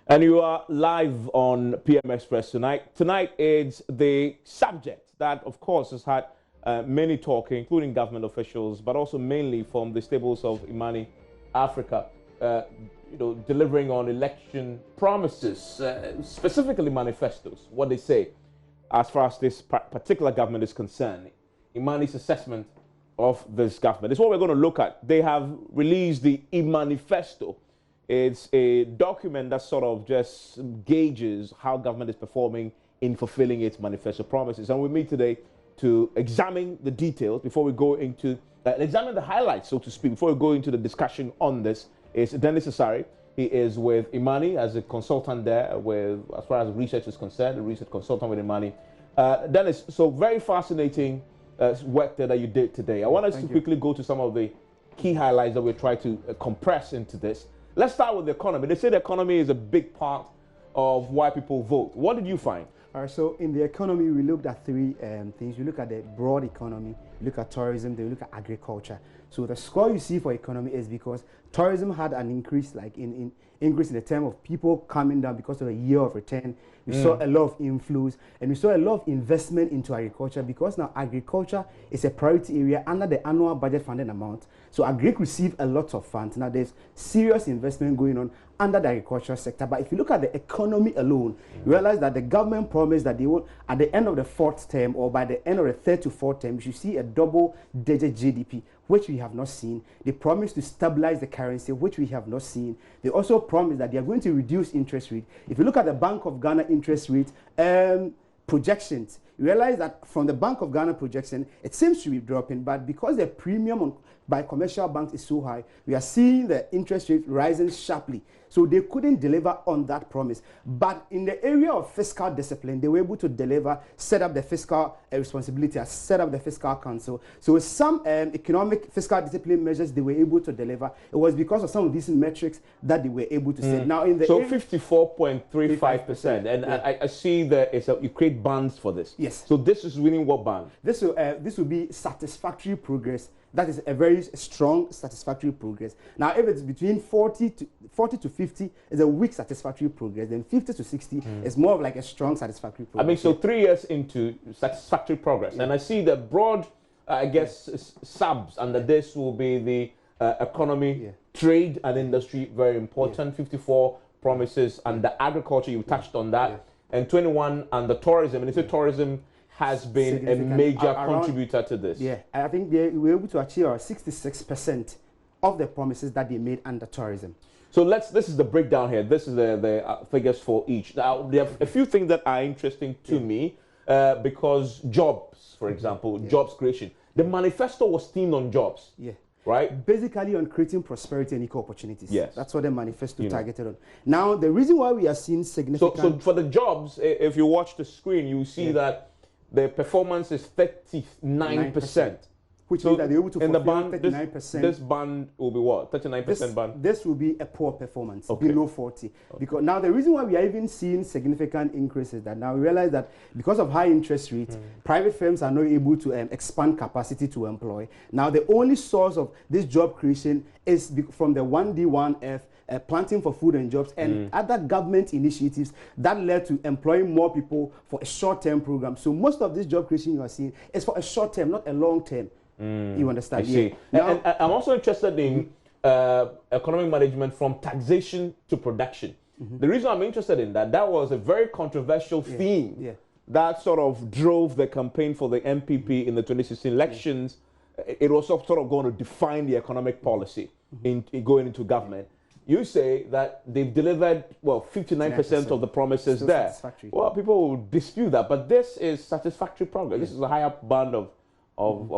And you are live on PM Express tonight. Tonight is the subject that, of course, has had many talking, including government officials, but also mainly from the stables of Imani Africa, delivering on election promises, specifically manifestos, what they say as far as this particular government is concerned. Imani's assessment of this government. It's what we're going to look at. They have released the Manifesto. It's a document that sort of just gauges how government is performing in fulfilling its manifesto promises. And with me today to examine the details before we go into, examine the highlights, so to speak, before we go into the discussion on this, is Dennis Asari. He is with Imani as a consultant there, with as far as research is concerned, a research consultant with Imani. Dennis, so very fascinating work that you did today. I want us to quickly go to some of the key highlights that we're trying to compress into this. Let's start with the economy. They say the economy is a big part of why people vote. What did you find? All right, so in the economy, we looked at three things. You look at the broad economy, you look at tourism, then you look at agriculture. So the score you see for economy is because tourism had an increase, like increase in the term of people coming down because of a year of return. We saw a lot of inflows, and we saw a lot of investment into agriculture because now agriculture is a priority area under the annual budget funding amount. So Agric receive a lot of funds. Now there's serious investment going on under the agricultural sector. But if you look at the economy alone, you realize that the government promised that they will, at the end of the fourth term or by the end of the third to fourth term, you should see a double-digit GDP, which we have not seen. They promised to stabilize the currency, which we have not seen. They also promised that they are going to reduce interest rate. If you look at the Bank of Ghana interest rate projections, you realize that from the Bank of Ghana projection, it seems to be dropping, but because the premium by commercial banks is so high, we are seeing the interest rate rising sharply. So they couldn't deliver on that promise. But in the area of fiscal discipline, they were able to deliver, set up the fiscal responsibility, set up the fiscal council. So with some economic fiscal discipline measures they were able to deliver, it was because of some of these metrics that they were able to set. Now in the 54.35%, and yeah. I see that you create bands for this. Yes. So this is winning what band? This will be satisfactory progress. That is a very strong satisfactory progress. Now, if it's between 40 to 50, is a weak satisfactory progress. Then 50 to 60 is more of like a strong satisfactory progress. I mean, so 3 years into satisfactory progress, and I see the broad, I guess, subs under this will be the economy, trade, and industry, very important. 54 promises, and the agriculture, you touched on that, and 21 and the tourism. And it's a tourism has been a major contributor to this. Yeah, I think they were able to achieve 66% of the promises that they made under tourism. So this is the breakdown here. This is the figures for each. Now, there are a few things that are interesting to me because jobs, for example, jobs creation. The manifesto was themed on jobs. Yeah. Right? Basically on creating prosperity and equal opportunities. Yes. That's what the manifesto targeted on. Now, the reason why we are seeing significant... So for the jobs, if you watch the screen, you see that the performance is 39%. Which means that they're able to fulfill in the band, 39%. This band will be what? 39% band? This will be a poor performance, below 40. Because now the reason why we are even seeing significant increases that now we realize that because of high interest rates, private firms are not able to expand capacity to employ. Now the only source of this job creation is from the 1D1F, planting for food and jobs, and other government initiatives that led to employing more people for a short-term program. So most of this job creation you are seeing is for a short term, not a long term. You understand? I see. Now, and I'm also interested in economic management from taxation to production. The reason I'm interested in that was a very controversial theme that sort of drove the campaign for the MPP in the 2016 elections. It was sort of going to define the economic policy in going into government. You say that they've delivered, well, 59% of the promises there. Well, people will dispute that, but this is satisfactory progress. This is a higher band of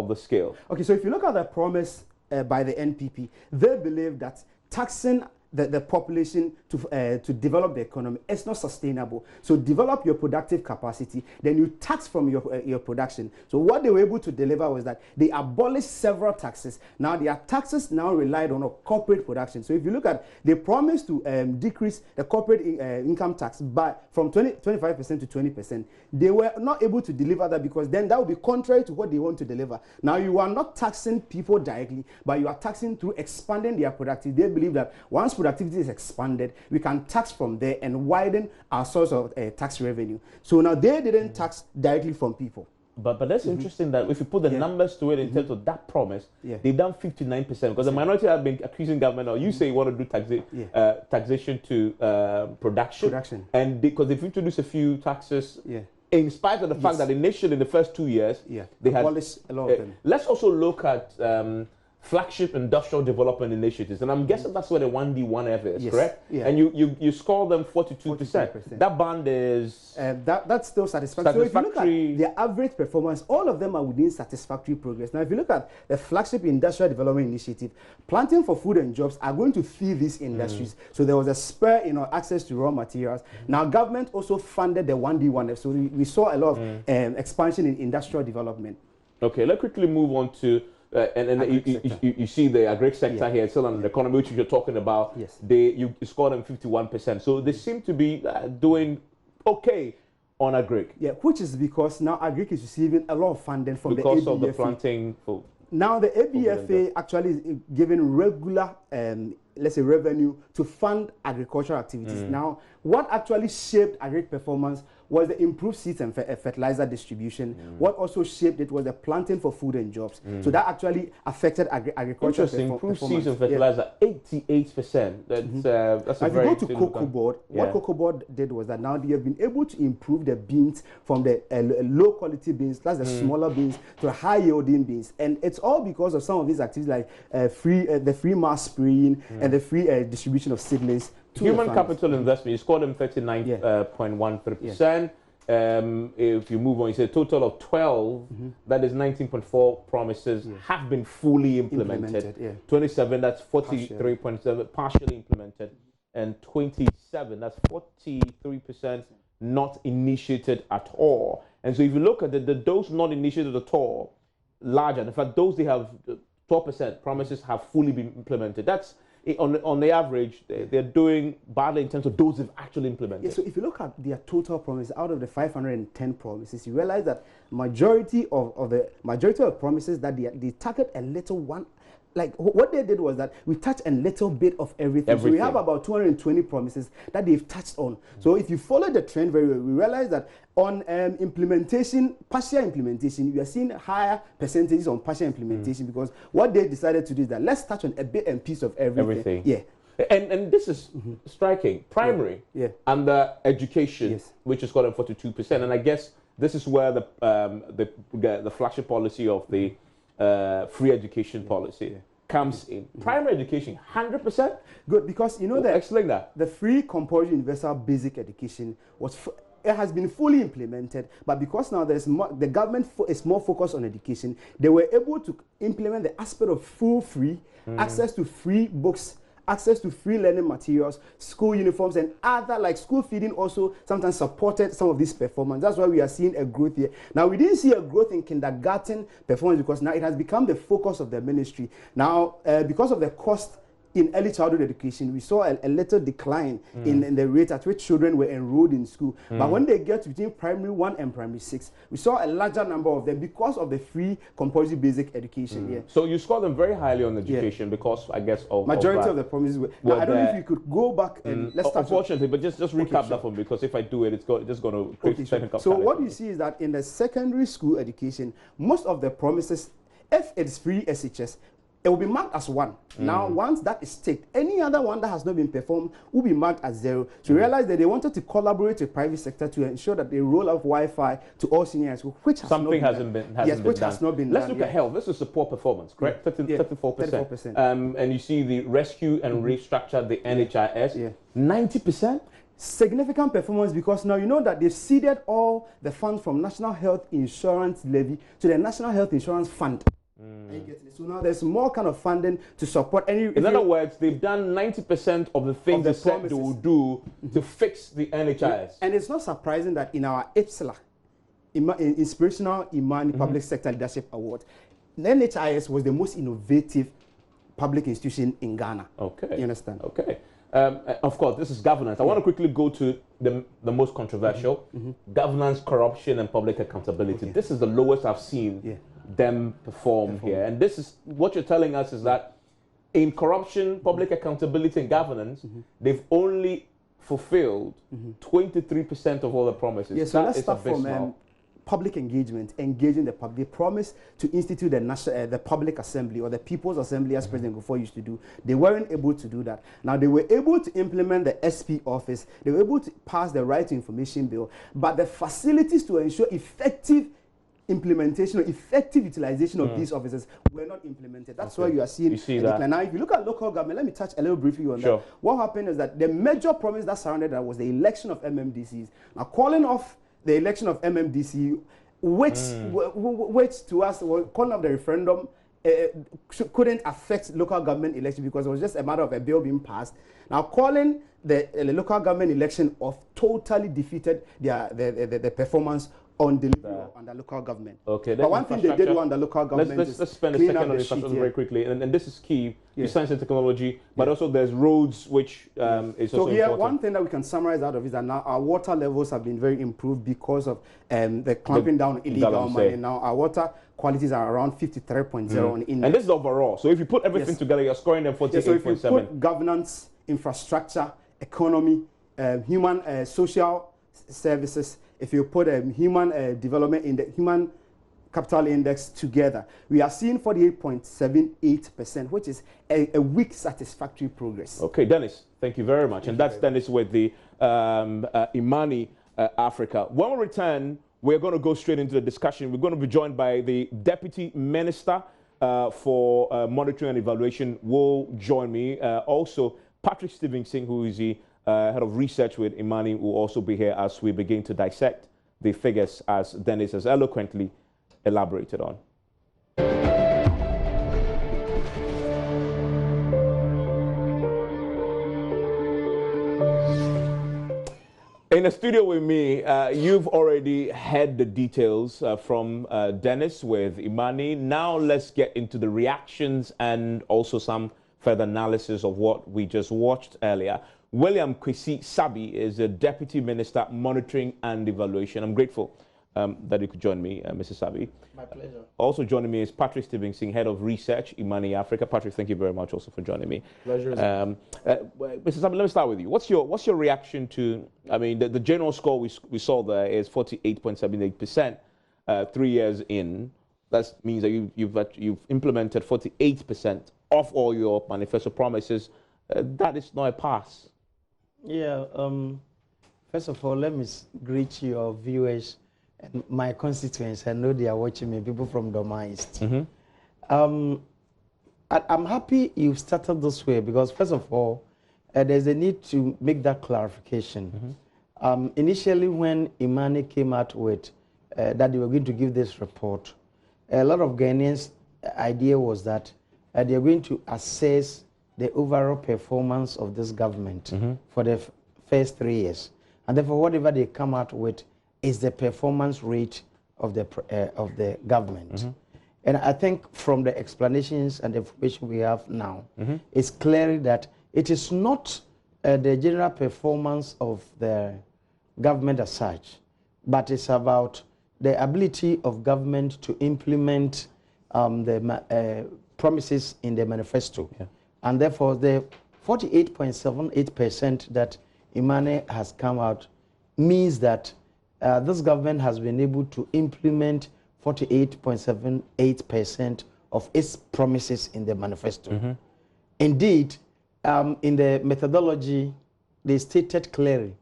the scale. Okay, so if you look at the promise by the NPP, they believe that taxing the population to develop the economy is not sustainable. So develop your productive capacity, then you tax from your production. So what they were able to deliver was that they abolished several taxes. Now their taxes now relied on a corporate production. So if you look at, they promised to decrease the corporate income tax from 25% to 20%. They were not able to deliver that because then that would be contrary to what they want to deliver. Now you are not taxing people directly, but you are taxing through expanding their productivity. They believe that once productivity is expanded, we can tax from there and widen our source of tax revenue. So now they didn't tax directly from people. But that's interesting that if you put the numbers to it in terms of that promise, they've done 59%. Because the minority have been accusing government, or you say you want to do taxation to production. And because they've introduced a few taxes, in spite of the fact that initially in the first 2 years, they had abolished a lot of them. Let's also look at flagship industrial development initiatives, and I'm guessing that's where the 1D 1F is, correct? Yeah. And you score them 42%. That band is that's still satisfactory. So if you look at the average performance, all of them are within satisfactory progress. Now, if you look at the flagship industrial development initiative, planting for food and jobs are going to feed these industries. So there was a spur in our access to raw materials. Now, government also funded the 1D 1F, so we saw a lot of expansion in industrial development. Okay, let's quickly move on to. You see the agri sector here, still on the economy, which you're talking about. Yes. You scored them 51%. So they seem to be doing okay on agri. Yeah, which is because now agri is receiving a lot of funding from the ABFA. Because of the planting. Now the ABFA actually is giving regular, let's say, revenue to fund agricultural activities. Now, what actually shaped agri performance was the improved seeds and fertilizer distribution. What also shaped it was the planting for food and jobs. So that actually affected agriculture performance. Improved seeds and fertilizer, 88%. That's a very. If you go to Cocoa Board, what Cocoa Board did was that now they have been able to improve the beans from the low quality beans, that's the smaller beans, to high yielding beans. And it's all because of some of these activities like the free mass spraying and the free distribution of seedlings. Human capital investment, you scored them 39.13%. If you move on, you say a total of 12, that is 19.4 promises have been fully implemented. 27, that's 43.7 partially implemented. And 27, that's 43% not initiated at all. And so if you look at those not initiated at all, larger. In fact, those they have 12% promises have fully been implemented. That's on the average, they're doing badly in terms of those they've actually implemented. Yeah, so if you look at their total promise out of the 510 promises, you realize that majority of promises that they target a little one. Like what they did was that we touched a little bit of everything. So we have about 220 promises that they've touched on. So if you follow the trend very well, we realize that on implementation, partial implementation, we are seeing higher percentages on partial implementation because what they decided to do is that let's touch on a bit and piece of everything. Yeah. And this is striking. Primary and the education, which is called 42%. And I guess this is where the flagship policy of the free education policy comes in. Primary education, 100%? Good, because you know that explain that. The free compulsory universal basic education it has been fully implemented, but because now the government is more focused on education, they were able to implement the aspect of full free access to free books, access to free learning materials, school uniforms, and other, like school feeding also sometimes supported some of this performance. That's why we are seeing a growth here. Now, we didn't see a growth in kindergarten performance because now it has become the focus of the ministry. Now, because of the cost in early childhood education, we saw a little decline in the rate at which children were enrolled in school. But when they get between primary 1 and primary 6, we saw a larger number of them because of the free compulsory basic education. So you score them very highly on education because, I guess, of majority of the promises were. Now, I don't know if you could go back and let's start. Unfortunately, but just recap that one because if I do it, it's just going to create technical. So what you see is that in the secondary school education, most of the promises, if it's free SHS, it will be marked as 1. Now, once that is ticked, any other one that has not been performed will be marked as 0. So you realize that they wanted to collaborate with private sector to ensure that they roll out Wi-Fi to all senior high school, which has something hasn't been done. Has not been Let's done. look at health. This is support performance, correct? 34%. And you see the rescue and restructure the NHIS, 90%. Significant performance because now you know that they've ceded all the funds from National Health Insurance Levy to the National Health Insurance Fund. So now there's more kind of funding to support any. In other words, they've done 90% of the things they said they will do to fix the NHIS. And it's not surprising that in our IPSLA, Inspirational Imani Public Sector Leadership Award, the NHIS was the most innovative public institution in Ghana. Okay. You understand? Okay. Of course, this is governance. I want to quickly go to the most controversial, governance, corruption, and public accountability. This is the lowest I've seen them perform here. And this is what you're telling us is that in corruption, public accountability, and governance, they've only fulfilled 23% of all the promises. Yes, so that let's is start from public engagement, engaging the public. They promised to institute the public assembly or the People's Assembly, as President Kufuor used to do. They weren't able to do that. Now, they were able to implement the SP office. They were able to pass the Right to Information Bill, but the facilities to ensure effective implementation or effective utilization of these offices were not implemented. That's why you are seeing a decline. Now, if you look at local government, let me touch a little briefly on that. What happened is that the major promise that surrounded that was the election of MMDCs. Now, calling off the election of MMDC, which to us, calling off the referendum, couldn't affect local government election because it was just a matter of a bill being passed. Now, calling the local government election off totally defeated the performance on delivery under local government. Okay, but one thing they did under local government let's spend a second on infrastructure very quickly, and this is key. Science and technology, but also there's roads, which is also here, important. one thing that we can summarize out of is that now our water levels have been very improved because of the clamping down on illegal mining. Now our water qualities are around 53.0 on index. And this is overall. So if you put everything together, you're scoring them 48.7. So if you put governance, infrastructure, economy, human social services, if you put human development in the human capital index together, we are seeing 48.78%, which is a weak satisfactory progress. Okay, Dennis, thank you very much. And that's Dennis with the Imani Africa. When we return, we're going to go straight into the discussion. We're going to be joined by the Deputy Minister for Monitoring and Evaluation will join me. Also, Patrick Stevenson, who is the Head of Research with Imani, will also be here as we begin to dissect the figures as Dennis has eloquently elaborated on. In the studio with me, you've already had the details from Dennis with Imani. Now let's get into the reactions and also some further analysis of what we just watched earlier. William Kwesi Sabi is the Deputy Minister, Monitoring and Evaluation. I'm grateful that you could join me, Mr. Sabi. My pleasure. Also joining me is Patrick Stevenson, Head of Research, Imani Africa. Patrick, thank you very much also for joining me. Pleasure. Mr. Sabi, let me start with you. What's your reaction to, I mean, the general score we saw there is 48.78%, 3 years in. That means that you've implemented 48% of all your manifesto promises. That is not a pass. Yeah. First of all, let me greet your viewers and my constituents. I know they are watching me, people from Doma East. I'm happy you started this way because, first of all, there's a need to make that clarification. Initially, when Imani came out with that they were going to give this report, a lot of Ghanaians' idea was that they are going to assess the overall performance of this government for the first 3 years. And therefore, whatever they come out with is the performance rate of the government. And I think from the explanations and the information we have now, it's clear that it is not the general performance of the government as such, but it's about the ability of government to implement the promises in the manifesto. And therefore, the 48.78% that Imani has come out means that this government has been able to implement 48.78% of its promises in the manifesto. Indeed, in the methodology, they stated clearly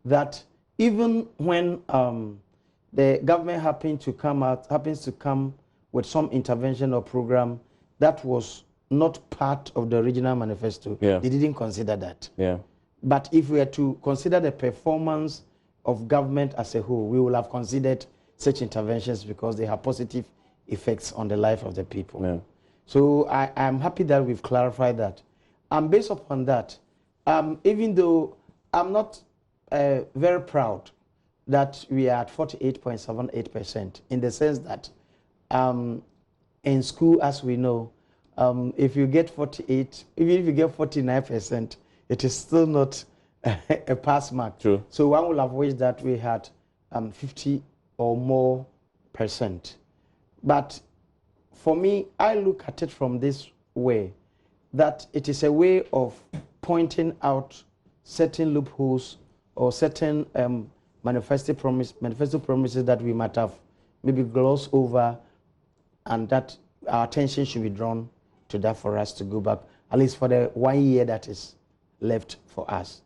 that even when the government happens to come with some intervention or program that was not part of the original manifesto, they didn't consider that. But if we are to consider the performance of government as a whole, we will have considered such interventions because they have positive effects on the life of the people. So I am happy that we've clarified that. And based upon that, even though I'm not very proud that we are at 48.78%, in the sense that in school, as we know, if you get 48, even if you get 49%, it is still not a pass mark. So one will have wished that we had 50 or more %. But for me, I look at it from this way. that it is a way of pointing out certain loopholes or certain manifesto promises that we might have maybe glossed over, and that our attention should be drawn to that for us to go back, at least for the 1 year that is left for us.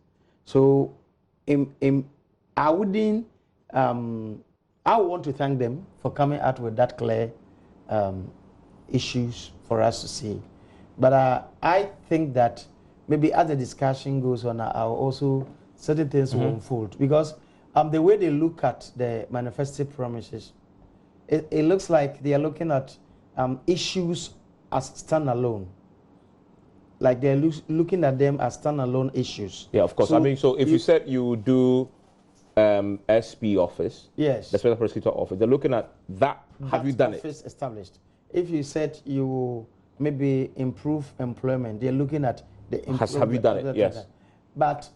So I wouldn't, I want to thank them for coming out with that clear issues for us to see. But I think that maybe as the discussion goes on, I'll also, certain things will unfold. Because the way they look at the manifesto promises, it looks like they are looking at issues as standalone. Like they're looking at them as standalone issues. Yeah, of course. So I mean, so if you said you do SP office, yes, the Special Prosecutor office, they're looking at that. Have you done it? Office established. If you said you maybe improve employment, they're looking at the improvement. Have you done it? Yes. But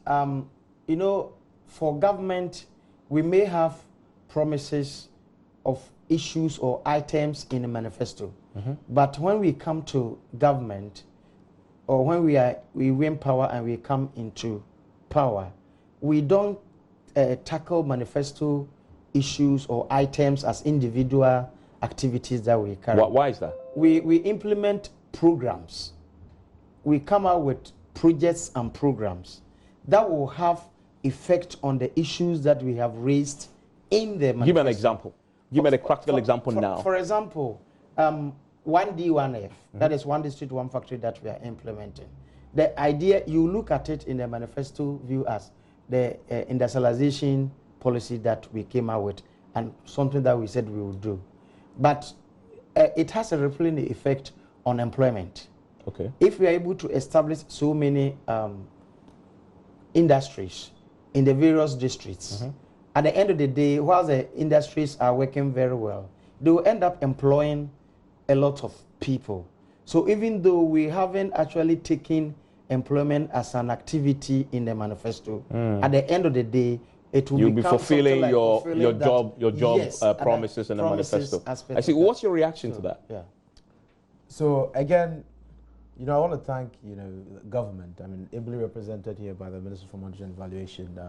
you know, for government, we may have promises of issues or items in a manifesto. But when we come to government, or when we win power and we come into power, we don't tackle manifesto issues or items as individual activities that we carry. Why is that? We implement programs. We come out with projects and programs that will have effect on the issues that we have raised in the manifesto. Give me an example. Give me a practical example now. For example, 1D1F, that is one district, one factory that we are implementing. The idea, you look at it in the manifesto view as the industrialization policy that we came out with and something that we said we would do. But it has a rippling effect on employment. Okay. If we are able to establish so many industries in the various districts, at the end of the day, while the industries are working very well, they will end up employing a lot of people. So even though we haven't actually taken employment as an activity in the manifesto, at the end of the day, it will be fulfilling like your job yes, promises in the manifesto. I see. That. What's your reaction to that? Yeah. So again, you know, I want to thank the government. I mean, ably represented here by the Minister for Monetary and Valuation.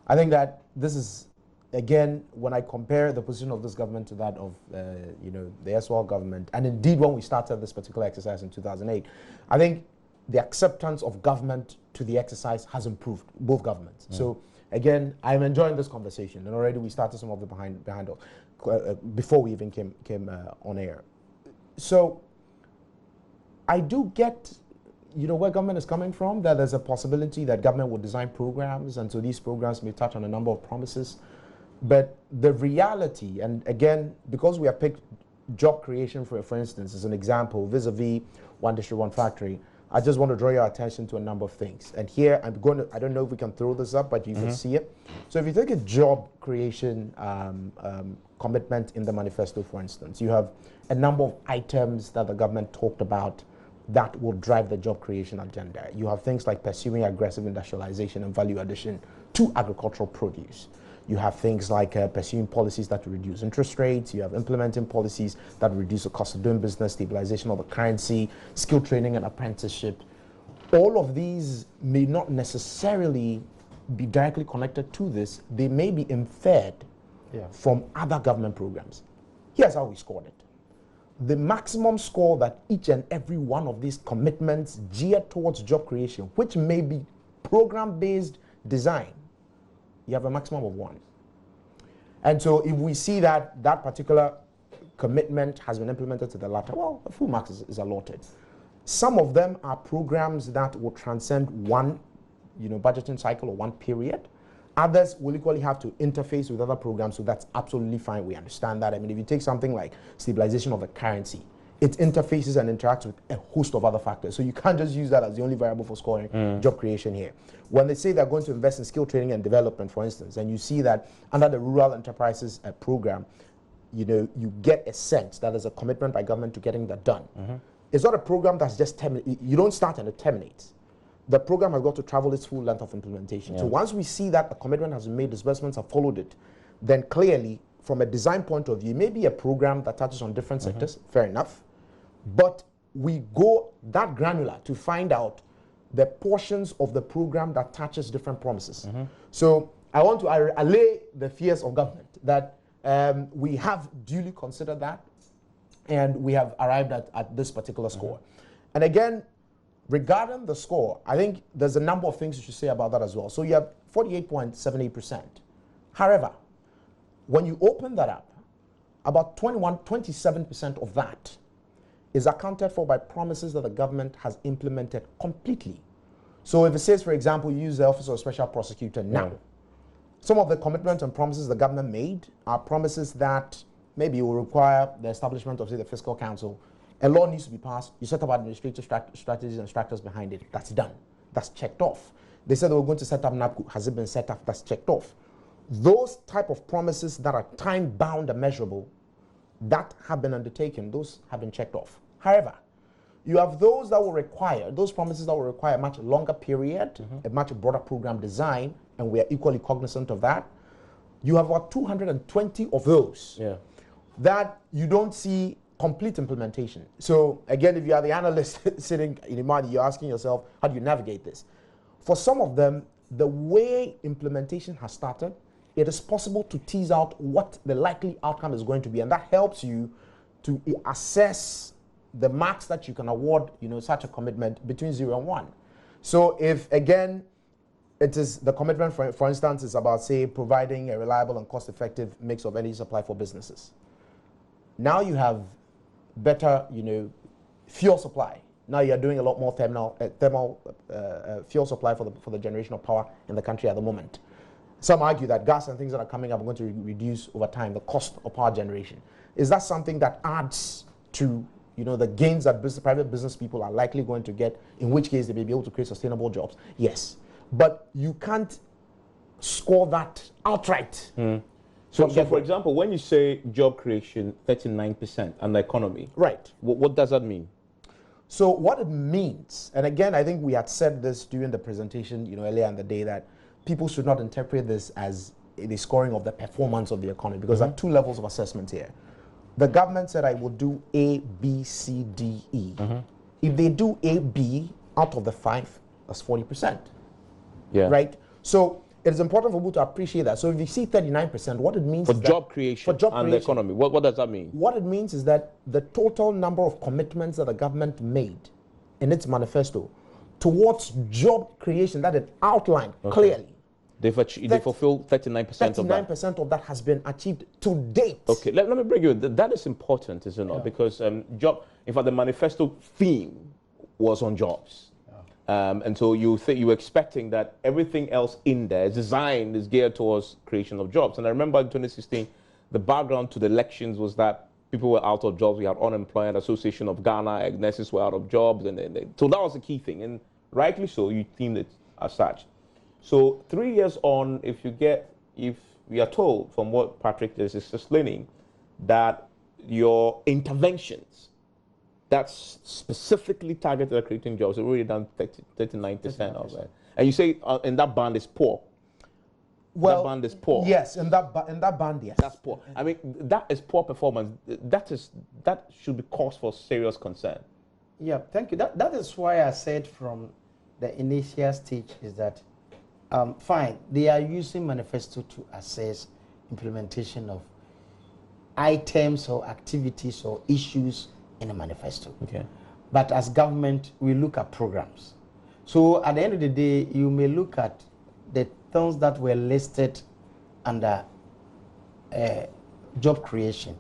I think that this is, again, when I compare the position of this government to that of the SWAL government, and indeed when we started this particular exercise in 2008, I think the acceptance of government to the exercise has improved, both governments. So again, I'm enjoying this conversation, and already we started some of the behind before we even came on air. So I do get, where government is coming from, that there's a possibility that government will design programs, and so these programs may touch on a number of promises. But the reality, and again, because we have picked job creation, for instance, as an example, vis-a-vis one district, one factory, I just want to draw your attention to a number of things. And here, I don't know if we can throw this up, but you can see it. So if you take a job creation commitment in the manifesto, for instance, you have a number of items that the government talked about that will drive the job creation agenda. You have things like pursuing aggressive industrialization and value addition to agricultural produce. You have things like pursuing policies that reduce interest rates. You have implementing policies that reduce the cost of doing business, stabilization of the currency, skill training and apprenticeship. All of these may not necessarily be directly connected to this. They may be inferred from other government programs. Here's how we scored it. The maximum score that each and every one of these commitments geared towards job creation, which may be program-based design, you have a maximum of 1. And so if we see that that particular commitment has been implemented to the latter, well, a full mark is allotted. Some of them are programs that will transcend one budgeting cycle or one period. Others will equally have to interface with other programs, so that's absolutely fine. We understand that. I mean, if you take something like stabilization of the currency, it interfaces and interacts with a host of other factors. So you can't just use that as the only variable for scoring job creation here. When they say they're going to invest in skill training and development, for instance, and you see that under the Rural Enterprises program, you get a sense that there's a commitment by government to getting that done. It's not a program that's just terminated. You don't start and it terminates. The program has got to travel its full length of implementation. So once we see that a commitment has been made, disbursements have followed it, then clearly, from a design point of view, maybe a program that touches on different sectors, fair enough. But we go that granular to find out the portions of the program that touches different promises. So I want to allay the fears of government that we have duly considered that, and we have arrived at this particular score. And again, regarding the score, I think there's a number of things you should say about that as well. So you have 48.78%. However, when you open that up, about 27% of that is accounted for by promises that the government has implemented completely. So if it says, for example, you use the Office of Special Prosecutor now, some of the commitments and promises the government made are promises that maybe will require the establishment of, say, the Fiscal Council. A law needs to be passed. You set up administrative strategies and structures behind it. That's done. That's checked off. They said they were going to set up NAPCO. Has it been set up? That's checked off. Those type of promises that are time-bound and measurable, that have been undertaken, those have been checked off. However, you have those that will require, those promises that will require a much longer period, a much broader program design, and we are equally cognizant of that. You have about 220 of those that you don't see complete implementation. So again, if you are the analyst sitting in Imani, you're asking yourself, how do you navigate this? For some of them, the way implementation has started, it is possible to tease out what the likely outcome is going to be, and that helps you to assess the marks that you can award, such a commitment between 0 and 1. So if, again, it is the commitment, for instance, is about, say, providing a reliable and cost-effective mix of energy supply for businesses. Now you have better, fuel supply. Now you're doing a lot more thermal fuel supply for the generation of power in the country at the moment. Some argue that gas and things that are coming up are going to reduce over time the cost of power generation. Is that something that adds to the gains that private business people are likely going to get, in which case they may be able to create sustainable jobs? Yes. But you can't score that outright. So for example, when you say job creation, 39%, and the economy, right? What does that mean? So what it means, and again, I think we had said this during the presentation, earlier in the day, that people should not interpret this as the scoring of the performance of the economy, because there are two levels of assessment here. The government said I will do A, B, C, D, E. If they do A, B out of the 5, that's 40%. Yeah. Right? So it is important for people to appreciate that. So if you see 39%, what it means for is job creation for job and creation, the economy, what does that mean? What it means is that the total number of commitments that the government made in its manifesto towards job creation that it outlined clearly, they fulfill 39% of that. 39% of that has been achieved to date. Okay, let me bring you in. That is important, is it not? Because in fact, the manifesto theme was on jobs. And so you were expecting that everything else in there is geared towards creation of jobs. And I remember in 2016, the background to the elections was that people were out of jobs. We had Unemployment Association of Ghana, nurses were out of jobs. So that was the key thing. And rightly so, you themed it as such. So 3 years on, if we are told from what Patrick is explaining, that your interventions that's specifically targeted at creating jobs are already done 39% of it. And you say in that band is poor. Well, that band is poor. Yes, in that band, yes. That's poor. I mean, that is poor performance. That should be cause for serious concern. Yeah, thank you. That is why I said from the initial stage is that fine, they are using Manifesto to assess implementation of items or activities or issues in a manifesto. Okay. But as government, we look at programs. So at the end of the day, you may look at the things that were listed under job creation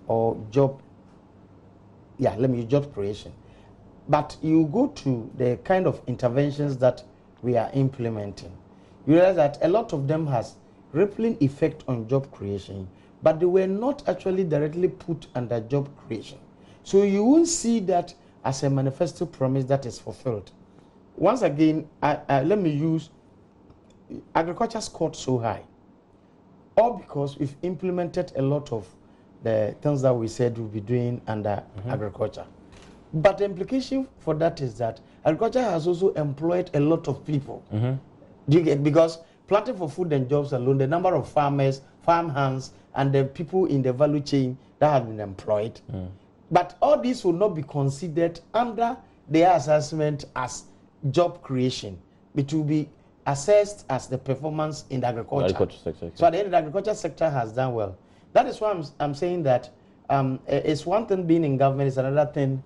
or job creation. But you go to the kind of interventions that we are implementing. You realize that a lot of them has rippling effect on job creation, but they were not actually directly put under job creation. So you won't see that as a manifesto promise that is fulfilled. Once again, let me use agriculture scored so high. All because we've implemented a lot of the things that we said we'll be doing under agriculture. But the implication for that is that agriculture has also employed a lot of people. Do you get? Because planting for food and jobs alone, the number of farmers, farm hands, and the people in the value chain that have been employed, But all these will not be considered under their assessment as job creation. It will be assessed as the performance in the agriculture. Sector. So at the end, the agriculture sector has done well. That is why I'm saying that it's one thing being in government, it's another thing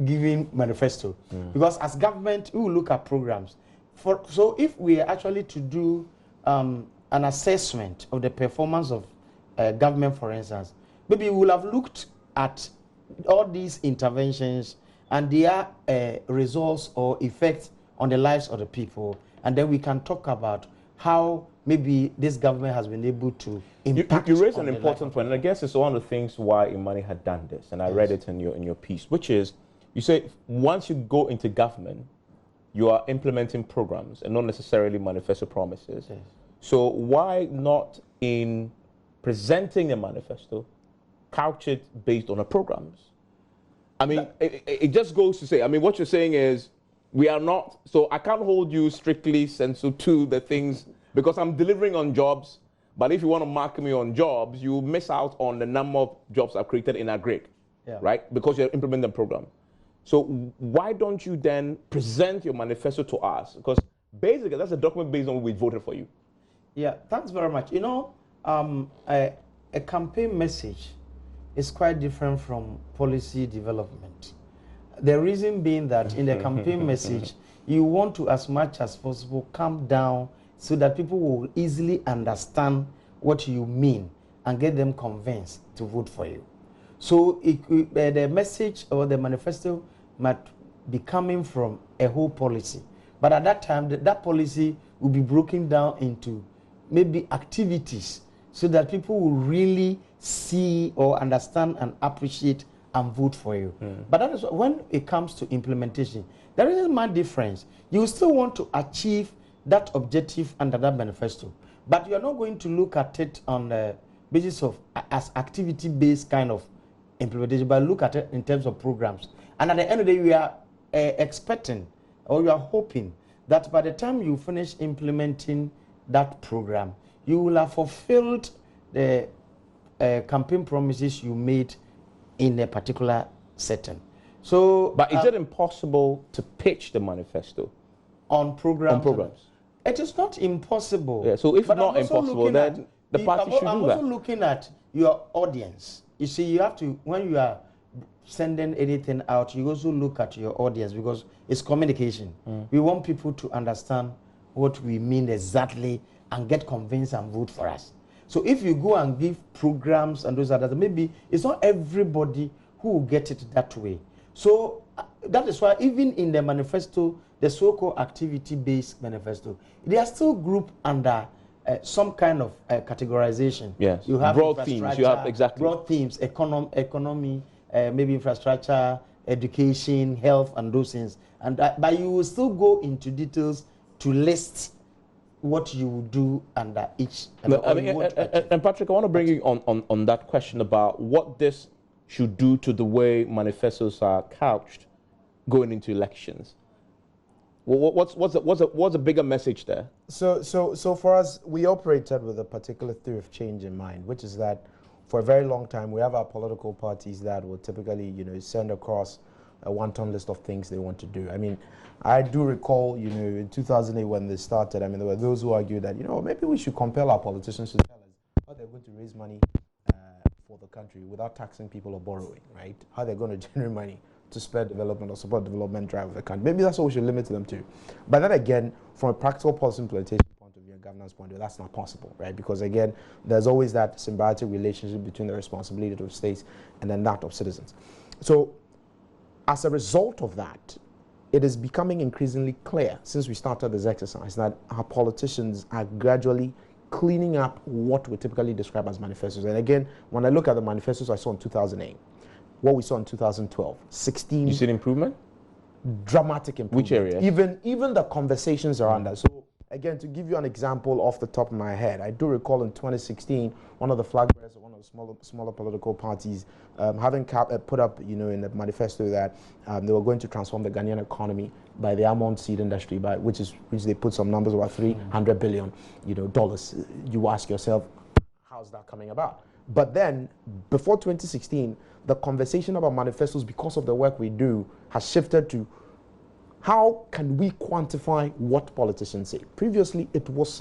giving manifesto. Because as government, we will look at programs. So if we are actually to do an assessment of the performance of government, for instance, maybe we will have looked at all these interventions and their results or effects on the lives of the people, and then we can talk about how maybe this government has been able to impact. You raised an important point, and I guess it's one of the things why Imani had done this, and I read it in your piece, which is you say once you go into government, you are implementing programs and not necessarily manifesto promises. Yes. So why not in presenting a manifesto, couch it based on the programs? I mean, it just goes to say, I mean, what you're saying is we are not, so I can't hold you strictly sensu to the things, because I'm delivering on jobs, but if you want to mark me on jobs, you miss out on the number of jobs I've created in agri, right? Because you're implementing the program. So why don't you then present your manifesto to us? Because basically that's a document based on what we voted for you. Yeah, thanks very much. You know, a campaign message is quite different from policy development. The reason being that in the campaign message, you want to, as much as possible, calm down so that people will easily understand what you mean and get them convinced to vote for you. So the message or the manifesto might be coming from a whole policy. But at that time, that policy will be broken down into maybe activities so that people will really see or understand and appreciate and vote for you. But that is when it comes to implementation, there isn't much difference. You still want to achieve that objective under that manifesto, but you are not going to look at it on the basis of as activity-based kind of implementation, but look at it in terms of programs. And at the end of the day, we are expecting or you are hoping that by the time you finish implementing that program, you will have fulfilled the campaign promises you made in a particular setting. So, but is it impossible to pitch the manifesto on programs? On programs, it is not impossible. Yeah. So if not impossible, then the party should do that. I'm also looking at your audience. You see, you have to, when you are sending anything out, you also look at your audience because it's communication. We want people to understand what we mean exactly and get convinced and vote for us. So if you go and give programs and those others, maybe it's not everybody who will get it that way. So that is why even in the manifesto, the so-called activity-based manifesto, they are still grouped under some kind of categorization. Yes. You have broad themes. You have exactly broad themes: economy, maybe infrastructure, education, health, and those things. And but you will still go into details to list what you will do under each. And Patrick, I want to bring you on that question about what this should do to the way manifestos are couched going into elections. What's a bigger message there? So for us, we operated with a particular theory of change in mind, which is that for a very long time we have our political parties that will typically, send across a one-ton list of things they want to do. I mean, I do recall, in 2008 when they started, I mean, there were those who argued that, maybe we should compel our politicians to tell us how they're going to raise money for the country without taxing people or borrowing, right? How they're going to generate money to spur development or support development drive of the country. Maybe that's what we should limit them to. But then again, from a practical policy implementation point of view and governance point of view, that's not possible, right? Because again, there's always that symbiotic relationship between the responsibility of states and then that of citizens. So as a result of that, it is becoming increasingly clear since we started this exercise that our politicians are gradually cleaning up what we typically describe as manifestos. And again, when I look at the manifestos I saw in 2008, what we saw in 2012, 16. You see an improvement? Dramatic improvement. Which area? Even the conversations around that. So again, to give you an example off the top of my head, I do recall in 2016, one of the flag bearers of one of the smaller political parties having put up, in the manifesto that they were going to transform the Ghanaian economy by the almond seed industry, which they put some numbers about $300 billion, dollars. You ask yourself, how's that coming about? But then, before 2016, the conversation about manifestos, because of the work we do, has shifted to how can we quantify what politicians say? Previously, it was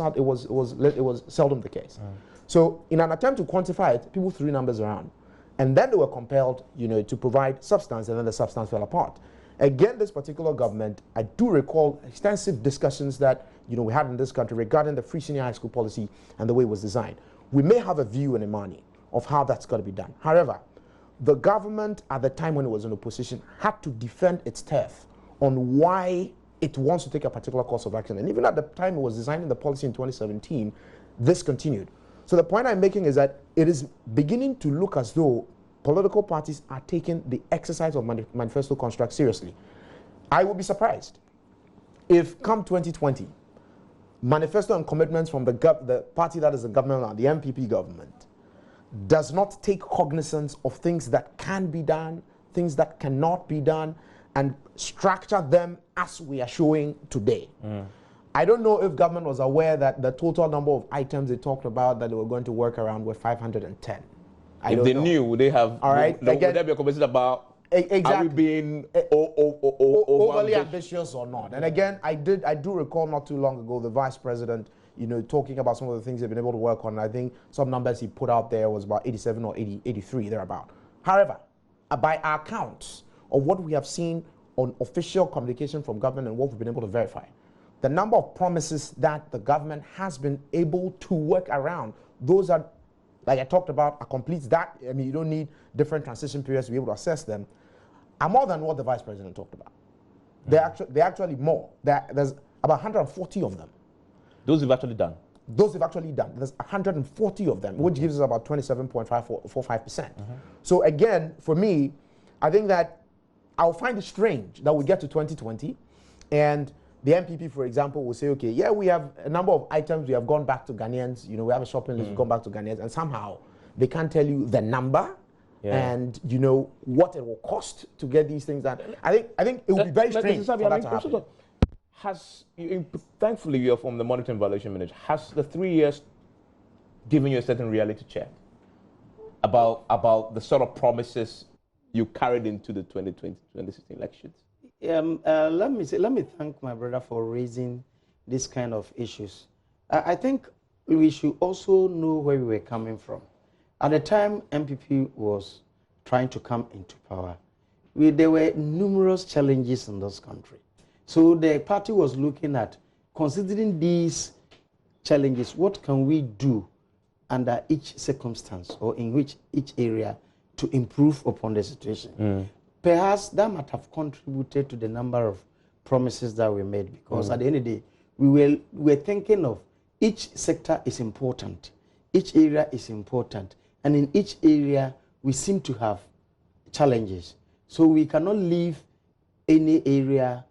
seldom the case. So, in an attempt to quantify it, people threw numbers around, and then they were compelled, to provide substance, and then the substance fell apart. Again, this particular government, I do recall extensive discussions that we had in this country regarding the free senior high school policy and the way it was designed. We may have a view in Imani of how that's got to be done. However, the government at the time when it was in opposition had to defend its turf on why it wants to take a particular course of action. And even at the time it was designing the policy in 2017, this continued. So the point I'm making is that it is beginning to look as though political parties are taking the exercise of manifesto construct seriously. I will be surprised if come 2020, manifesto and commitments from the party that is in government now, the MPP government, does not take cognizance of things that can be done, things that cannot be done, and structure them as we are showing today. I don't know if government was aware that the total number of items they talked about that they were going to work around were 510. If they knew, would they have? All right. Would there be a conversation about exactly. Are we being overly ambitious or not? And again, I do recall not too long ago the vice president, talking about some of the things they've been able to work on. I think some numbers he put out there was about 87 or 83 thereabout. However, by our counts of what we have seen on official communication from government and what we've been able to verify, the number of promises that the government has been able to work around, those are, like I talked about, are complete. That, you don't need different transition periods to be able to assess them, are more than what the vice president talked about. They're actually more. There's about 140 of them. Those you've actually done? Those they've actually done. There's 140 of them, which gives us about 27.45%. So again, for me, I think that I'll find it strange that we get to 2020 and the MPP, for example, will say, okay, yeah, we have a number of items, we have gone back to Ghanaians, we have a shopping list, we've gone back to Ghanaians, and somehow they can't tell you the number and, what it will cost to get these things done. I think it will be very strange for that to happen. Thankfully, you're from the Monitoring Evaluation Ministry. Has the 3 years given you a certain reality check about the sort of promises you carried into the 2016 elections? Let me thank my brother for raising this kind of issues. I think we should also know where we were coming from. At the time MPP was trying to come into power, there were numerous challenges in this country. So the party was looking at, considering these challenges, what can we do under each circumstance or in each area to improve upon the situation? Perhaps that might have contributed to the number of promises that we made, because at the end of the day, we were thinking of each sector is important, each area is important, and in each area we seem to have challenges. So we cannot leave any area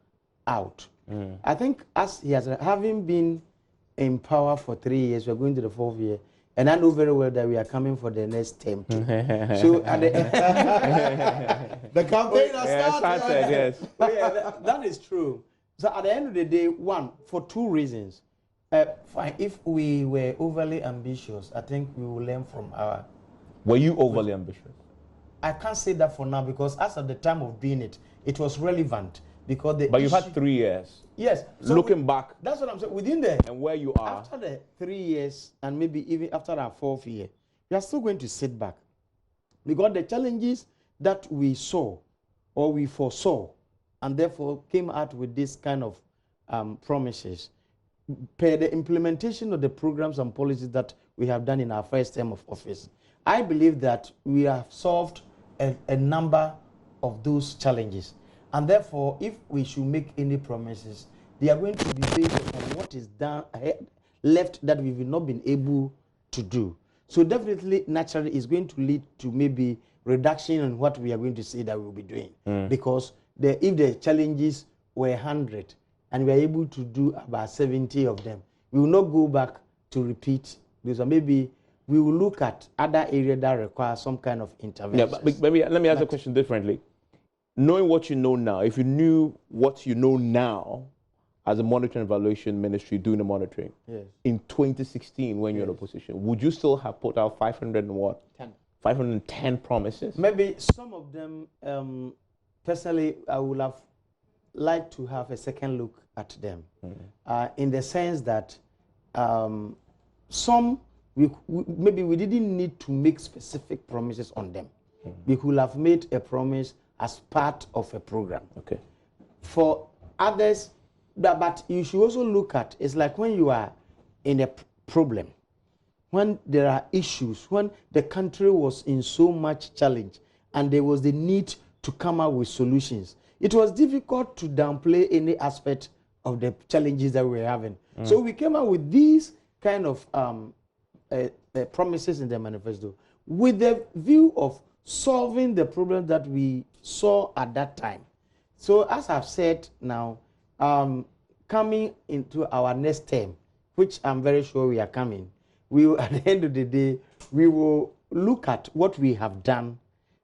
out. I think as he has, having been in power for 3 years, we're going to the 4th year, and I know very well that we are coming for the next term. So at the campaign has started. Yes. That is true. So at the end of the day, for 2 reasons. Fine, if we were overly ambitious, I think we will learn from our... Were you overly ambitious? I can't say that for now, because as at the time of being it was relevant. But you've had 3 years. Yes. So looking back. That's what I'm saying. Within there. And where you are. After the 3 years, and maybe even after our 4th year, we are still going to sit back. Because the challenges that we saw, or we foresaw, and therefore came out with this kind of promises, per the implementation of the programs and policies that we have done in our first term of office, I believe that we have solved a number of those challenges. And therefore, if we should make any promises, they are going to be based on what is done left that we've not been able to do. So definitely, naturally, it's going to lead to maybe reduction in what we are going to say that we'll be doing. Because if the challenges were 100 and we are able to do about 70 of them, we will not go back to repeat those. Or maybe we will look at other areas that require some kind of intervention. Yeah, but maybe let me ask the question differently. Knowing what you know now, if you knew what you know now as a monitoring and evaluation ministry doing the monitoring, Yes. in 2016 when you're in opposition, would you still have put out 510 promises? Maybe some of them, personally, I would have liked to have a second look at them, in the sense that some, maybe we didn't need to make specific promises on them. We could have made a promise as part of a program. Okay. For others, but you should also look at, it's like when you are in a problem, when there are issues, when the country was in so much challenge and there was the need to come up with solutions, it was difficult to downplay any aspect of the challenges that we were having. So we came up with these kind of promises in the manifesto with the view of solving the problem that we saw at that time. So as I've said now, coming into our next term, which I'm very sure we are coming, we will, at the end of the day, we will look at what we have done,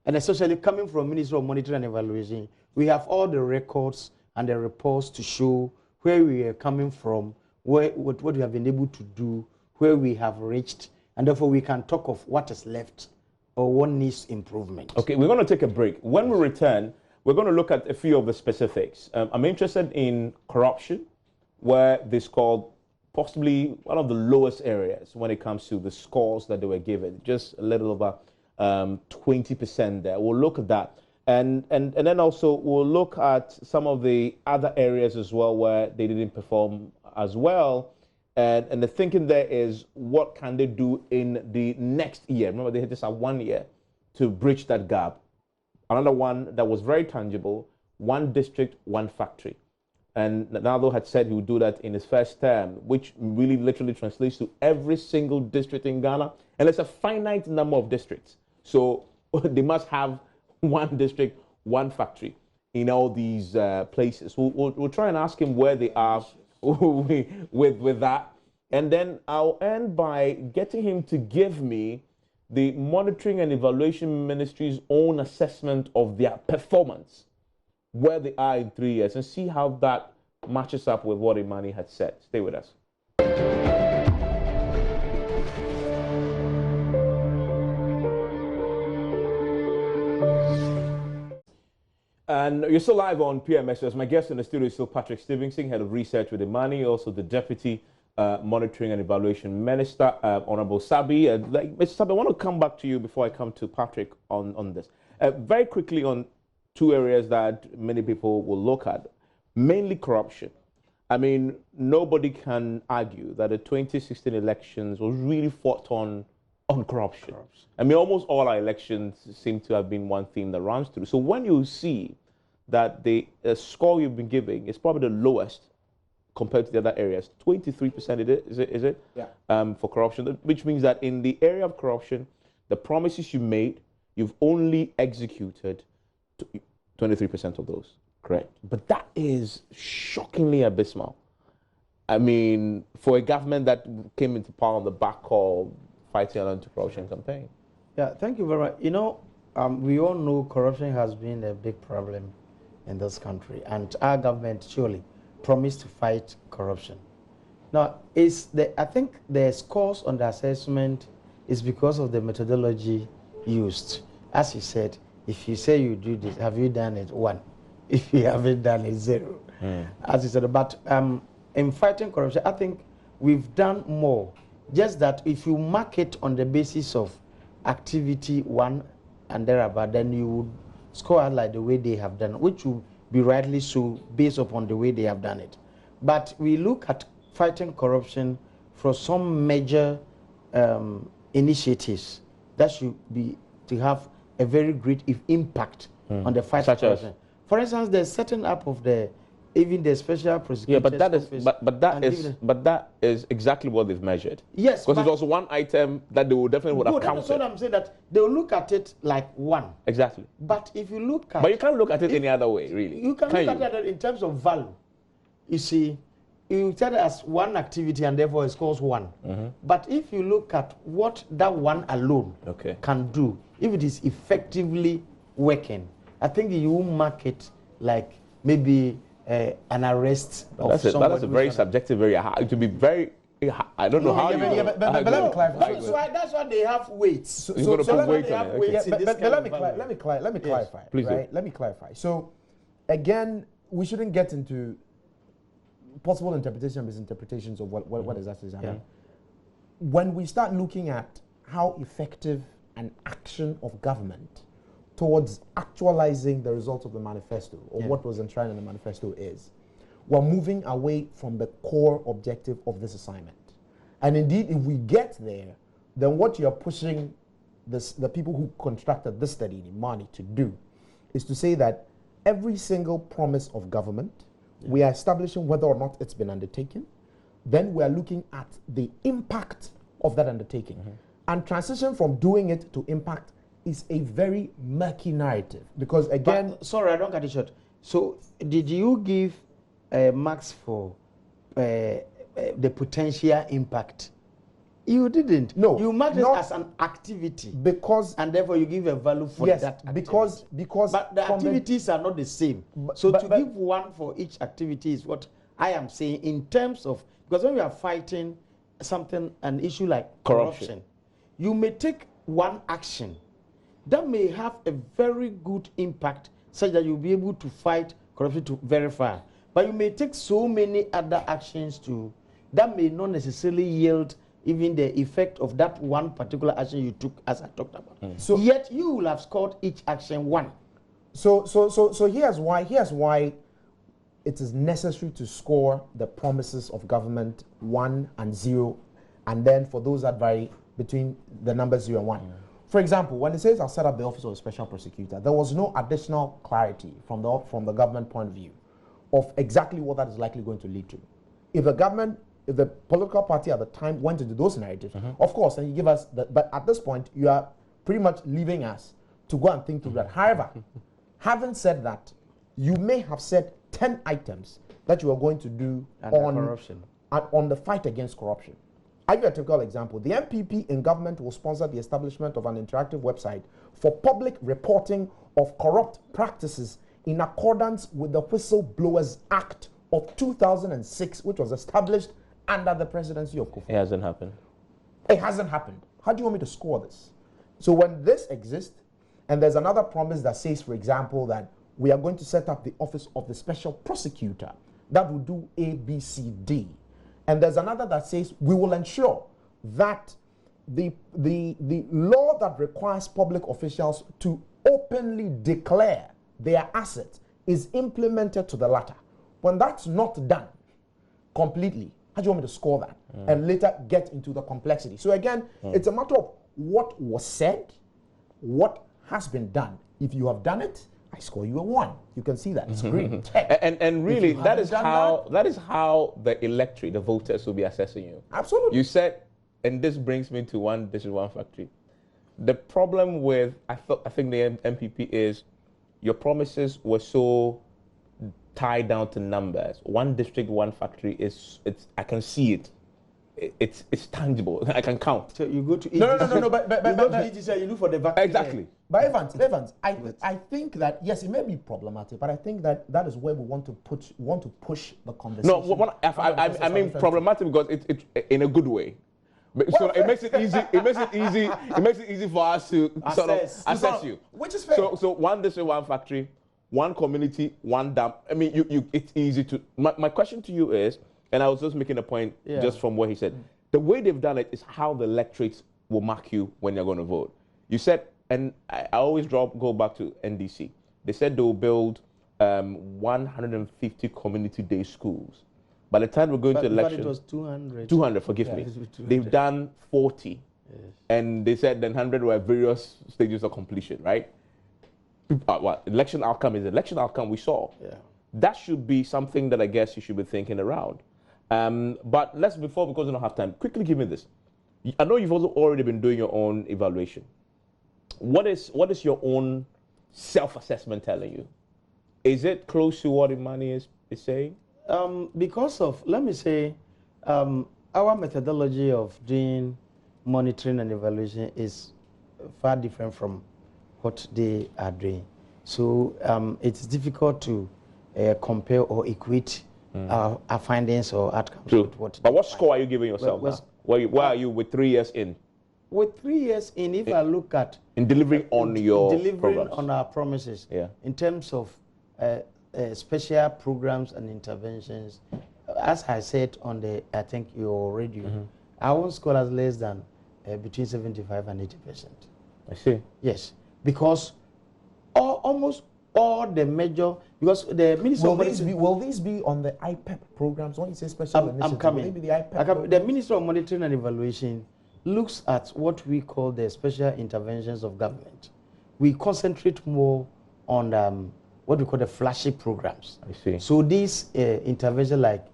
and especially coming from Ministry of Monitoring and Evaluation, we have all the records and the reports to show where we are coming from, what we have been able to do, where we have reached, and therefore we can talk of what is left or what needs improvement. Okay, we're going to take a break. When we return, we're going to look at a few of the specifics. I'm interested in corruption, where they scored possibly one of the lowest areas when it comes to the scores that they were given, just a little over 20% there. We'll look at that. And then also we'll look at some of the other areas as well where they didn't perform as well. And the thinking there is, what can they do in the next year? Remember, they had this 1 year to bridge that gap. Another one that was very tangible, one district, one factory. And Nado had said he would do that in his first term, which really literally translates to every single district in Ghana. And there's a finite number of districts. So they must have one district, one factory in all these places. We'll try and ask him where they are with that. And then I'll end by getting him to give me the Monitoring and Evaluation Ministry's own assessment of their performance, where they are in 3 years, and see how that matches up with what Imani had said. Stay with us. And you're still live on PMS. My guest in the studio is still Patrick Stevenson, Head of Research with Imani, also the Deputy Monitoring and Evaluation Minister, Honorable Sabi. Mr. Sabi, I want to come back to you before I come to Patrick on this. Very quickly on two areas that many people will look at, mainly corruption. I mean, nobody can argue that the 2016 elections was really fought on corruption. I mean, almost all our elections seem to have been one theme that runs through. So when you see that the score you've been giving is probably the lowest compared to the other areas, 23% is it? Yeah. For corruption, which means that in the area of corruption, the promises you made, you've only executed 23% of those, correct? But that is shockingly abysmal. I mean, for a government that came into power on the back of fighting an anti-corruption campaign. Yeah, thank you very much. You know, we all know corruption has been a big problem in this country, and our government surely promised to fight corruption. Now, I think the scores on the assessment is because of the methodology used. As you said, if you say you do this, have you done it? 1. If you haven't done it, 0. As you said, but in fighting corruption, I think we've done more. Just that if you mark it on the basis of activity 1 and thereabout, then you would score out like the way they have done, which will be rightly so based upon the way they have done it. But we look at fighting corruption for some major initiatives that should be to have a very great impact on the fight of corruption. For instance, the setting up of even the special prosecutor's office. But that is exactly what they've measured. Yes, because it's also one item that they will definitely would have counted. That's what I'm saying, that they will look at it like 1. Exactly. But if you look at, but you can't look at it any other way, really. You can look at it in terms of value. You see, you tell it as one activity and therefore it scores 1. But if you look at what that one alone can do, if it is effectively working, I think you will mark it like maybe an arrest of That's somebody. a very subjective, very hard. To be very, I don't know how you. But let me clarify. So that's why they have weights. So You've got to put weight they on have it. weights Okay. in this kind let of me value. let me clarify. Please do. Right? Let me clarify. So, again, we shouldn't get into possible interpretation and misinterpretations of what exactly is happening. When we start looking at how effective an action of government towards actualizing the results of the manifesto, or what was enshrined in the manifesto is, we're moving away from the core objective of this assignment. And indeed, if we get there, then what you're pushing the people who constructed this study in Imani to do is to say that every single promise of government, we are establishing whether or not it's been undertaken. Then we are looking at the impact of that undertaking. And transition from doing it to impact is a very murky narrative. Because again... But, sorry, I don't cut it short. So, did you give marks for the potential impact? You didn't. No. You marked it as an activity. Because... And therefore you give a value for that activity. Because... But the activities are not the same. So to give one for each activity is what I am saying in terms of... Because when we are fighting something, an issue like corruption, you may take one action that may have a very good impact such that you'll be able to fight corruption to verify. But you may take so many other actions that may not necessarily yield even the effect of that one particular action you took, as I talked about. So yet you will have scored each action 1. So here's why it is necessary to score the promises of government 1 and 0, and then for those that vary between the numbers 0 and 1. For example, when it says I'll set up the office of a special prosecutor, there was no additional clarity from the government point of view of exactly what that is likely going to lead to. If the political party at the time went into those narratives, of course, and you give us that, but at this point, you are pretty much leaving us to go and think through that. However, having said that, you may have said 10 items that you are going to do on the fight against corruption. I'll give you a typical example. The MPP in government will sponsor the establishment of an interactive website for public reporting of corrupt practices in accordance with the Whistleblowers Act of 2006, which was established under the presidency of Kufuor. It hasn't happened. It hasn't happened. How do you want me to score this? So when this exists, and there's another promise that says, for example, that we are going to set up the office of the special prosecutor that will do A, B, C, D. And there's another that says we will ensure that the law that requires public officials to openly declare their assets is implemented to the latter. When that's not done completely, how do you want me to score that? And later get into the complexity. So again, it's a matter of what was said, what has been done. If you have done it, I score you a 1. You can see that. It's green. And really, that is how the electorate, the voters, will be assessing you. Absolutely. You said, and this brings me to this is one factory. The problem with, I think the MPP is, your promises were so tied down to numbers. One district, one factory I can see it. It's tangible. I can count. So you go to no. you look for the vacuum. Exactly. But Evans, I think that yes, it may be problematic, but I think that is where we want to push the conversation. No, I mean problematic because it's in a good way. So it makes it easy. It makes it easy for us to sort of assess you, which is fair. So one district, one factory, one community, one dam. I mean, it's easy to. My question to you is, and I was just making a point just from what he said. The way they've done it is how the electorates will mark you when you're going to vote. You said, and I always go back to NDC. They said they will build 150 community day schools. By the time we're going to election, it was 200. 200, forgive me. 200. They've done 40. Yes. And they said then 100 were at various stages of completion, right? Election outcome is election outcome we saw. Yeah. That should be something that I guess you should be thinking around. But before, because we don't have time, quickly give me this. I know you've also already been doing your own evaluation. What is your own self-assessment telling you? Is it close to what Imani is saying? Because of, let me say, our methodology of doing monitoring and evaluation is far different from what they are doing. So it's difficult to compare or equate our findings or outcomes True. with what. But what score are you giving yourself Well, now? Where are you with 3 years in? With 3 years in, if I look at In delivering on your delivering programs? on our promises, Yeah. in terms of special programs and interventions, as I said on the, I think your radio, I won't score as less than between 75 and 80%. I see. Yes, because almost all the major, because the Minister Will these be on the IPEP programs? When you say special initiatives, I'm coming. maybe the IPEP The Minister of Monitoring and Evaluation looks at what we call the special interventions of government. We concentrate more on what we call the flagship programs. I see. So these interventions like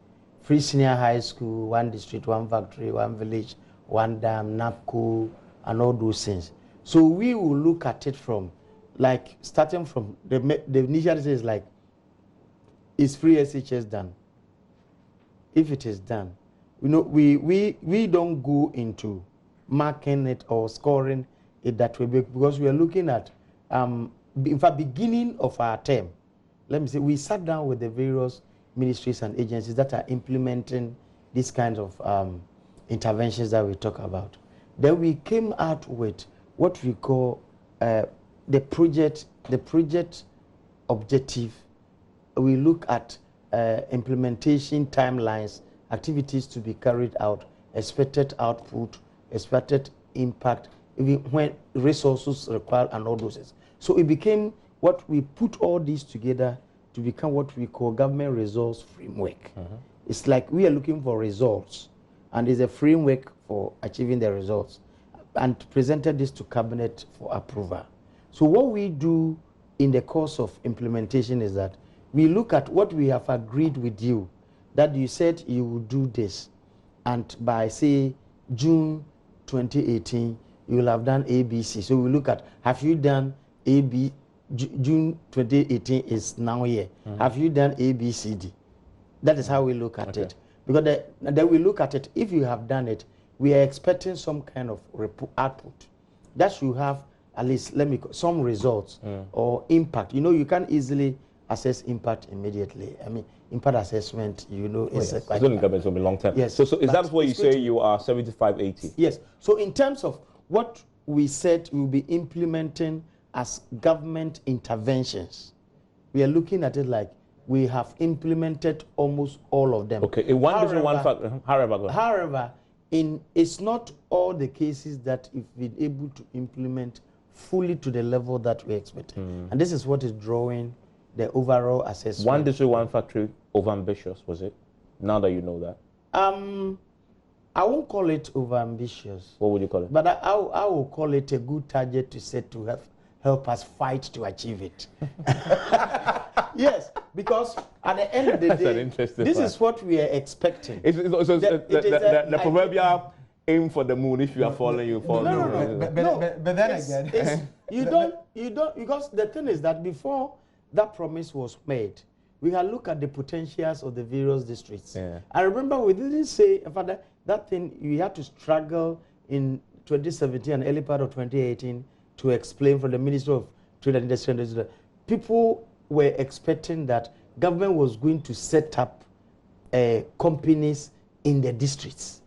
free senior high school, 1 district, 1 factory, 1 village, 1 dam, NAPCO, and all those things. So we will look at it from, like, starting from the initial is like, is free SHS done? If it is done, you know, we don't go into marking it or scoring it that way, because we are looking at, in fact, beginning of our term, let me say, we sat down with the various ministries and agencies that are implementing these kinds of interventions that we talk about. Then we came out with what we call the project objective. We look at implementation timelines, activities to be carried out, expected output, expected impact, even when resources required, and all those things. So it became what we put all these together to become what we call government results framework. It's like we are looking for results, and there's a framework for achieving the results, and presented this to cabinet for approval. So what we do in the course of implementation is that we look at what we have agreed with you, that you said you would do this, and by say June 2018 you will have done ABC. So we look at, have you done AB? June 2018 is now here. Have you done ABCD? That is how we look at it. Because then we look at it, if you have done it, we are expecting some kind of output. That should have at least, some results or impact. You know, you can't easily assess impact immediately. I mean, impact assessment, you know, is quite... It's only going to be long term. Yes. So is that why you say you are 75-80? Yes. So in terms of what we said we'll be implementing as government interventions, we are looking at it like we have implemented almost all of them. Okay. In However, it's not all the cases that if we're able to implement fully to the level that we expect. And this is what is drawing the overall assessment. 1 district, 1 factory, overambitious, was it? Now that you know that. I won't call it overambitious. What would you call it? But I will call it a good target to set to help us fight to achieve it. Yes, because at the end of the day, this is what we are expecting. The proverbial aim for the moon. If you are falling, you fall. But then again, you don't, because the thing is that before that promise was made, we had looked at the potentials of the various districts. Yeah. I remember we didn't say, Father, that thing, we had to struggle in 2017 and early part of 2018 to explain from the Minister of Trade and Industry. People were expecting that government was going to set up companies in the districts.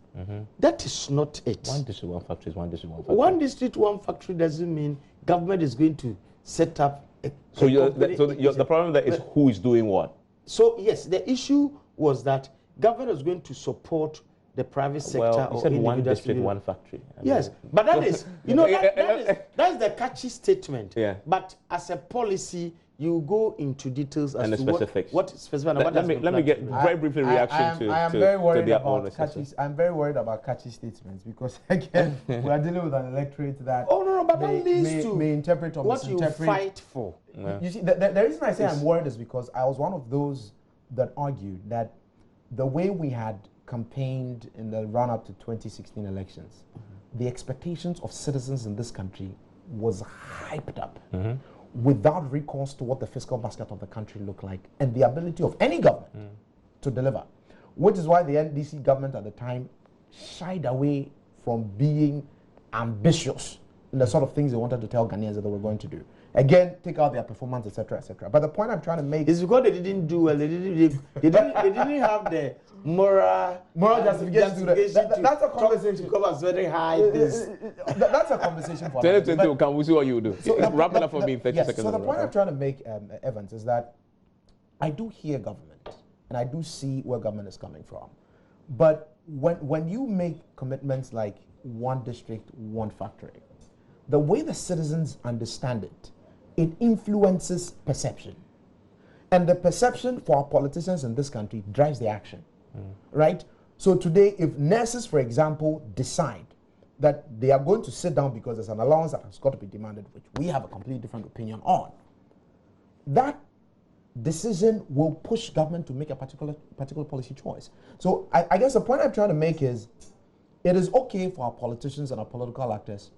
That is not it. 1 district, 1 factory is 1 district, 1 factory. 1 district, 1 factory doesn't mean government is going to set up a the problem there is who is doing what? So yes, the issue was that government was going to support the private sector. Well, you said 1 district, 1 factory. Yes, but that is, you know, that's the catchy statement. Yeah. But as a policy, you go into details as and the to specifics. what specific. Let me get very briefly reaction to I'm very worried their about own catchy. I'm very worried about catchy statements because again we are dealing with an electorate that but that leads to may interpret or what you fight for. Yeah. You see, the reason I say I'm worried is because I was one of those that argued that the way we had campaigned in the run-up to 2016 elections, the expectations of citizens in this country was hyped up without recourse to what the fiscal basket of the country looked like and the ability of any government to deliver, which is why the NDC government at the time shied away from being ambitious in the sort of things they wanted to tell Ghanaians that they were going to do. again take out their performance, etc., etc. But the point I'm trying to make is because they didn't do well. They didn't have the moral justification to that's a conversation. To cover very high. That's a conversation for 2020. Can we see what you do? So wrap it up for me in 30 yes, seconds. So the point I'm trying to make, Evans, is that I do hear government and I do see where government is coming from, but when you make commitments like one district, one factory, the way the citizens understand it, it influences perception. And the perception for our politicians in this country drives the action, right? So today, if nurses, for example, decide that they are going to sit down because there's an allowance that has got to be demanded, which we have a completely different opinion on, that decision will push government to make a particular policy choice. So I guess the point I'm trying to make is, it is okay for our politicians and our political actors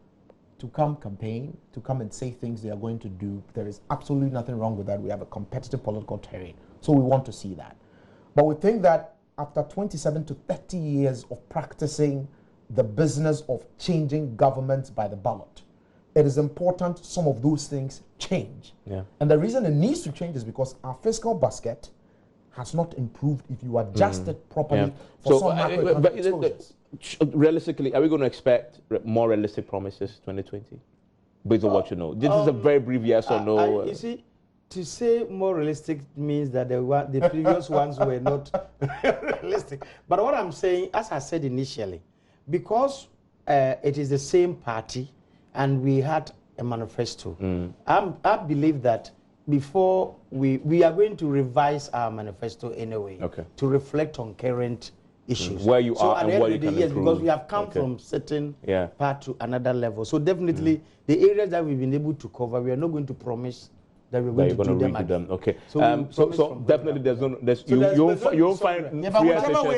to come campaign, to come and say things they are going to do. There is absolutely nothing wrong with that. We have a competitive political terrain, so we want to see that. But we think that after 27 to 30 years of practicing the business of changing governments by the ballot, it is important some of those things change. Yeah. And the reason it needs to change is because our fiscal basket has not improved if you adjust it properly for some macroeconomic exposures. Realistically, are we going to expect more realistic promises 2020? Based on what you know. This is a very brief yes or no. You see, to say more realistic means that the previous ones were not realistic. But what I'm saying, as I said initially, because it is the same party and we had a manifesto, I believe that before we are going to revise our manifesto anyway to reflect on current issues. Where you are and what you can improve. Because we have come from certain part to another level. So definitely the areas that we've been able to cover, we are not going to promise that we're going to do them again. Okay. So definitely you won't find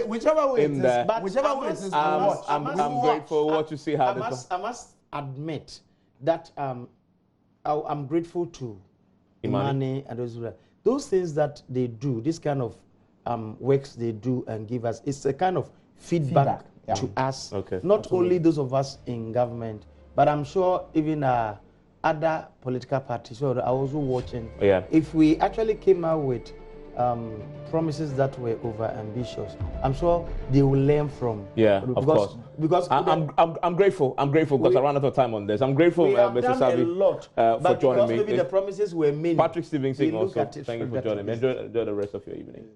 whichever way it is. I'm grateful what you see how I must admit that I'm grateful to Imani and those things that they do, this kind of works they do and give us, it's a kind of feedback to us, not only those of us in government, but I'm sure even other political parties who are also watching. If we actually came out with promises that were over ambitious, I'm sure they will learn from. Of course. Because I'm grateful. I'm grateful because I ran out of time on this. I'm grateful, Mr. Sabi, a lot, for joining me. Maybe the promises were made. Patrick Stevenson also. Thank you for joining me. Enjoy the rest of your evening.